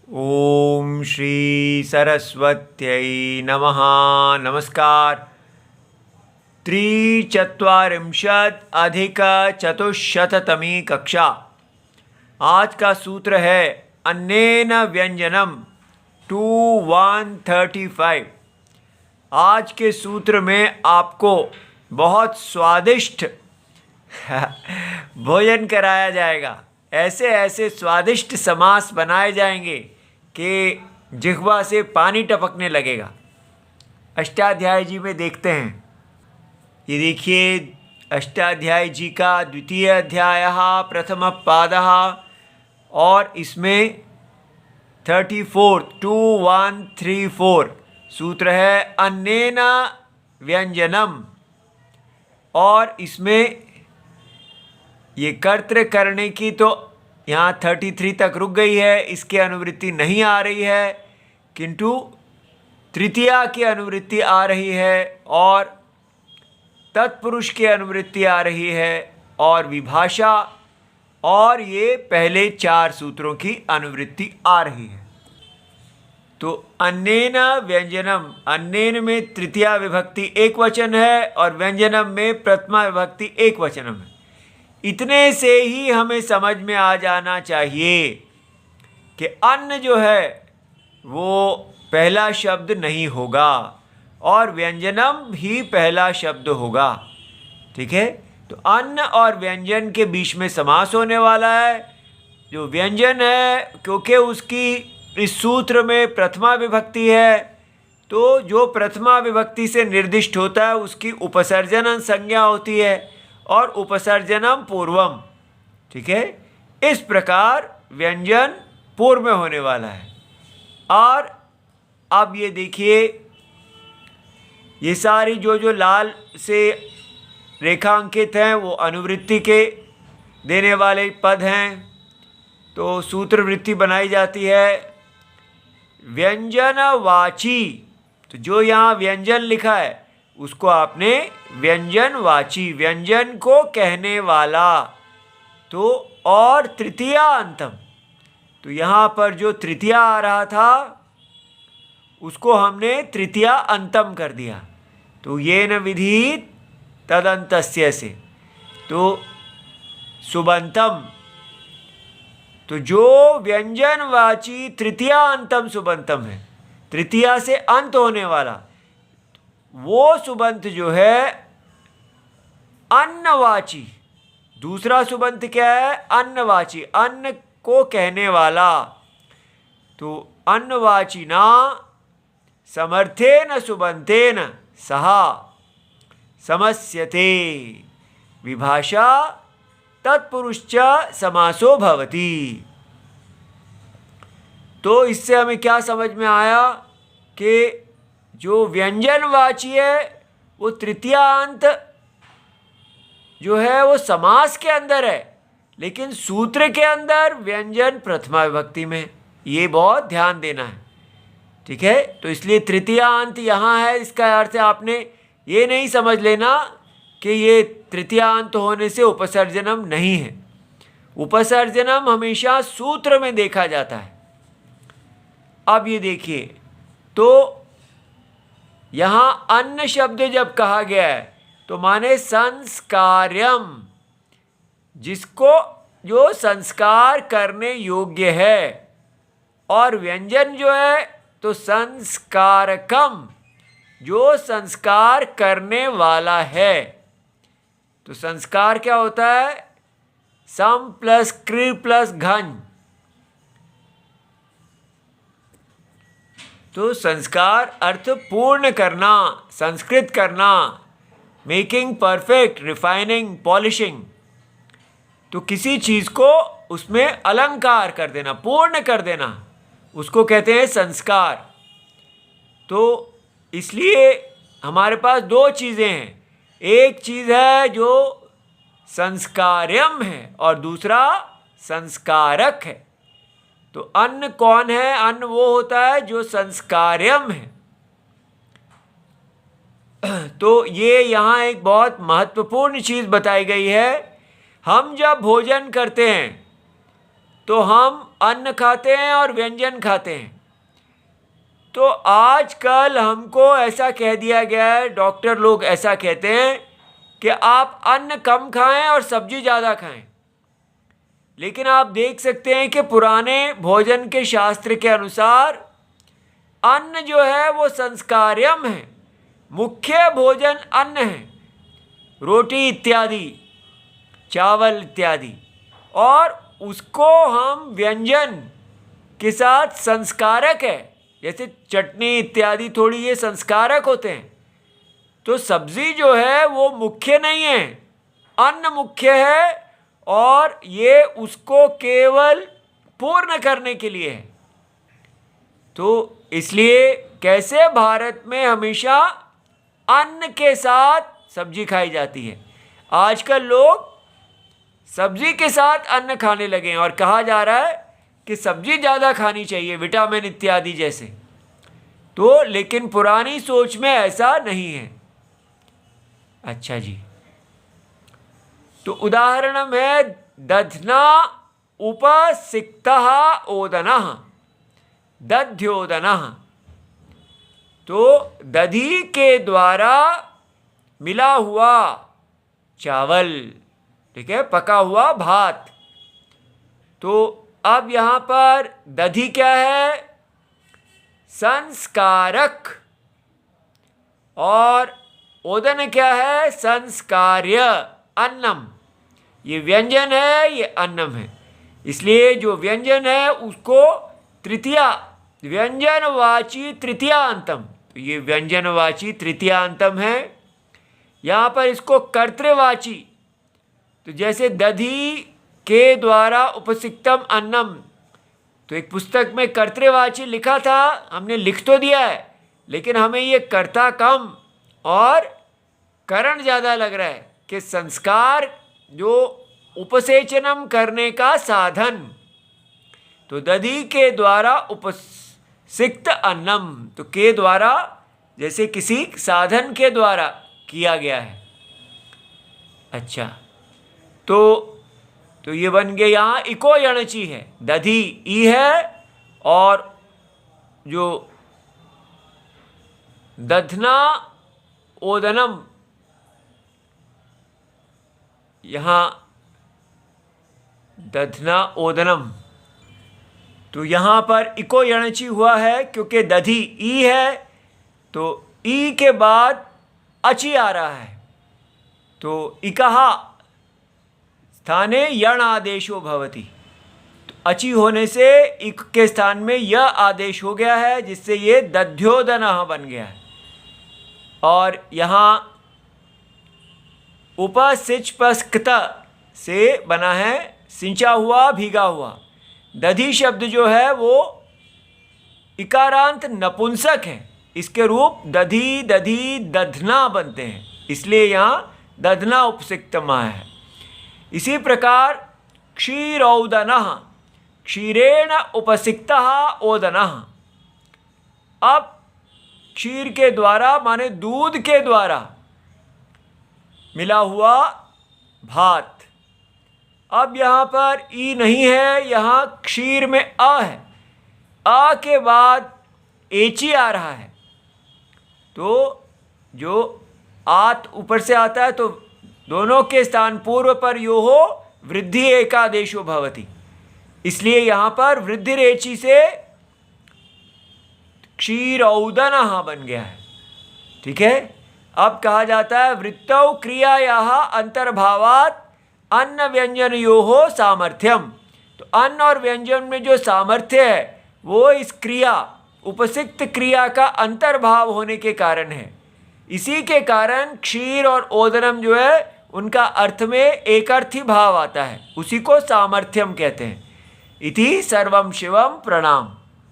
ओम श्री सरस्वत्यै नमः। नमस्कार। 3:40 कक्षा। आज का सूत्र है अन्नेन व्यंजनम 2135। आज के सूत्र में आपको बहुत स्वादिष्ट भोजन कराया जाएगा। ऐसे ऐसे स्वादिष्ट समास बनाए जाएंगे कि जिह्वा से पानी टपकने लगेगा। अष्टाध्यायी जी में देखते हैं। ये देखिए, अष्टाध्यायी जी का द्वितीय अध्याय प्रथम पादः, और इसमें 2134 सूत्र है अन्नेन व्यंजनम। और इसमें ये कर्तृ करने की तो यहाँ 33 तक रुक गई है, इसकी अनुवृत्ति नहीं आ रही है, किंतु तृतीया की अनुवृत्ति आ रही है और तत्पुरुष की अनुवृत्ति आ रही है और विभाषा, और ये पहले 4 सूत्रों की अनुवृत्ति आ रही है। तो अन्नेन व्यंजनम, अन्नेन में तृतीया विभक्ति एक वचन है और व्यंजनम में प्रथमा विभक्ति एक वचनम है। इतने से ही हमें समझ में आ जाना चाहिए कि अन्न जो है वो पहला शब्द नहीं होगा और व्यंजनम ही पहला शब्द होगा। ठीक है, तो अन्न और व्यंजन के बीच में समास होने वाला है। जो व्यंजन है, क्योंकि उसकी इस सूत्र में प्रथमा विभक्ति है, तो जो प्रथमा विभक्ति से निर्दिष्ट होता है उसकी उपसर्जन संज्ञा होती है और उपसर्जनम पूर्वम। ठीक है, इस प्रकार व्यंजन पूर्व में होने वाला है। और अब ये देखिए, ये सारी जो लाल से रेखांकित हैं वो अनुवृत्ति के देने वाले पद हैं। तो सूत्रवृत्ति बनाई जाती है व्यंजनवाची। तो जो यहाँ व्यंजन लिखा है उसको आपने व्यंजनवाची, व्यंजन को कहने वाला। तो और तृतीया अंतम, तो यहाँ पर जो तृतीया आ रहा था उसको हमने तृतीया अंतम कर दिया। तो ये न विधि तदंतस्य से, तो सुबंतम। तो जो व्यंजनवाची तृतीया अंतम सुबंतम है, तृतीया से अंत होने वाला, वो सुबंत जो है अन्नवाची। दूसरा सुबंत क्या है? अन्नवाची, अन्न को कहने वाला। तो अन्नवाची ना समर्थेन सुबंतेन सहा समस्यते विभाषा तत्पुरुश्च समासो भवति। तो इससे हमें क्या समझ में आया कि जो व्यंजनवाची है वो तृतीयांत जो है वो समास के अंदर है, लेकिन सूत्र के अंदर व्यंजन प्रथमा विभक्ति में। ये बहुत ध्यान देना है। ठीक है, तो इसलिए तृतीयांत यहाँ है। इसका अर्थ आपने ये नहीं समझ लेना कि ये तृतीयांत होने से उपसर्जनम नहीं है। उपसर्जनम हमेशा सूत्र में देखा जाता है। अब ये देखिए, तो यहाँ अन्न शब्द जब कहा गया है तो माने संस्कार्यम, जिसको जो संस्कार करने योग्य है, और व्यंजन जो है तो संस्कारकम, जो संस्कार करने वाला है। तो संस्कार क्या होता है? सम प्लस क्र प्लस घन। तो संस्कार अर्थ पूर्ण करना, संस्कृत करना, मेकिंग परफेक्ट, रिफाइनिंग, पॉलिशिंग। तो किसी चीज़ को उसमें अलंकार कर देना, पूर्ण कर देना, उसको कहते हैं संस्कार। तो इसलिए हमारे पास 2 चीज़ें हैं। एक चीज़ है जो संस्कार्यम है और दूसरा संस्कारक है। तो अन्न कौन है? अन्न वो होता है जो संस्कार्यम है। तो ये यहाँ एक बहुत महत्वपूर्ण चीज़ बताई गई है। हम जब भोजन करते हैं तो हम अन्न खाते हैं और व्यंजन खाते हैं। तो आजकल हमको ऐसा कह दिया गया है, डॉक्टर लोग ऐसा कहते हैं कि आप अन्न कम खाएं और सब्जी ज़्यादा खाएं। लेकिन आप देख सकते हैं कि पुराने भोजन के शास्त्र के अनुसार अन्न जो है वो संस्कार्यम है, मुख्य भोजन अन्न है, रोटी इत्यादि, चावल इत्यादि, और उसको हम व्यंजन के साथ संस्कारक है, जैसे चटनी इत्यादि थोड़ी ये संस्कारक होते हैं। तो सब्जी जो है वो मुख्य नहीं है, अन्न मुख्य है, और ये उसको केवल पूर्ण करने के लिए है। तो इसलिए कैसे भारत में हमेशा अन्न के साथ सब्जी खाई जाती है। आजकल लोग सब्जी के साथ अन्न खाने लगे हैं और कहा जा रहा है कि सब्जी ज़्यादा खानी चाहिए, विटामिन इत्यादि जैसे। तो लेकिन पुरानी सोच में ऐसा नहीं है। अच्छा जी, तो उदाहरणम है दध्ना उपसिक्तः ओदनः, दध्योदनः। तो दधी के द्वारा मिला हुआ चावल, ठीक है, पका हुआ भात। तो अब यहाँ पर दधी क्या है? संस्कारक, और ओदन क्या है? संस्कार्य, अन्नम। ये व्यंजन है, ये अन्नम है। इसलिए जो व्यंजन है उसको तृतीया, व्यंजनवाची तृतीयांतम, तो ये व्यंजनवाची तृतीयांतम है। यहाँ पर इसको कर्तृवाची, तो जैसे दधी के द्वारा उपसिक्तम अन्नम, तो एक पुस्तक में कर्तृवाची लिखा था, हमने लिख तो दिया है, लेकिन हमें ये कर्ता कम और करण ज़्यादा लग रहा है कि संस्कार जो उपसेचनम करने का साधन, तो दधी के द्वारा उपसिक्त अन्नम, तो के द्वारा जैसे किसी साधन के द्वारा किया गया है। अच्छा, तो ये बन गया, यहाँ इको यणची है, दधी ई है, और जो दधना ओदनम, यहाँ दधना ओदनम, तो यहाँ पर इको यणची हुआ है क्योंकि दधी ई है, तो ई के बाद अची आ रहा है, तो इकहा स्थाने यण आदेशो भवति, तो अची होने से इक के स्थान में य आदेश हो गया है, जिससे ये दध्योदनः बन गया है। और यहाँ उपसिचपस्कृत से बना है सिंचा हुआ, भीगा हुआ। दधी शब्द जो है वो इकारांत नपुंसक है, इसके रूप दधी, दधी, दधना बनते हैं, इसलिए यहाँ दधना उपसिक्तम है। इसी प्रकार क्षीरौदनः, क्षीरेण उपसिक्तः ओदनः। अब क्षीर के द्वारा माने दूध के द्वारा मिला हुआ भात। अब यहाँ पर ई नहीं है, यहाँ क्षीर में अ है, अ के बाद एची आ रहा है, तो जो आत ऊपर से आता है तो दोनों के स्थान पूर्व पर यो हो वृद्धि एकादेशो भवति, इसलिए यहाँ पर वृद्धि रेची से क्षीरौदनः बन गया है। ठीक है, अब कहा जाता है वृत्तौ क्रियायाः अंतर्भावात् अन्न व्यंजनयोः सामर्थ्यम, तो अन्न और व्यंजन में जो सामर्थ्य है वो इस क्रिया, उपसिक्त क्रिया का अंतर्भाव होने के कारण है। इसी के कारण क्षीर और ओदनम जो है उनका अर्थ में एक अर्थी भाव आता है, उसी को सामर्थ्यम कहते हैं। इति सर्वम शिवम प्रणाम।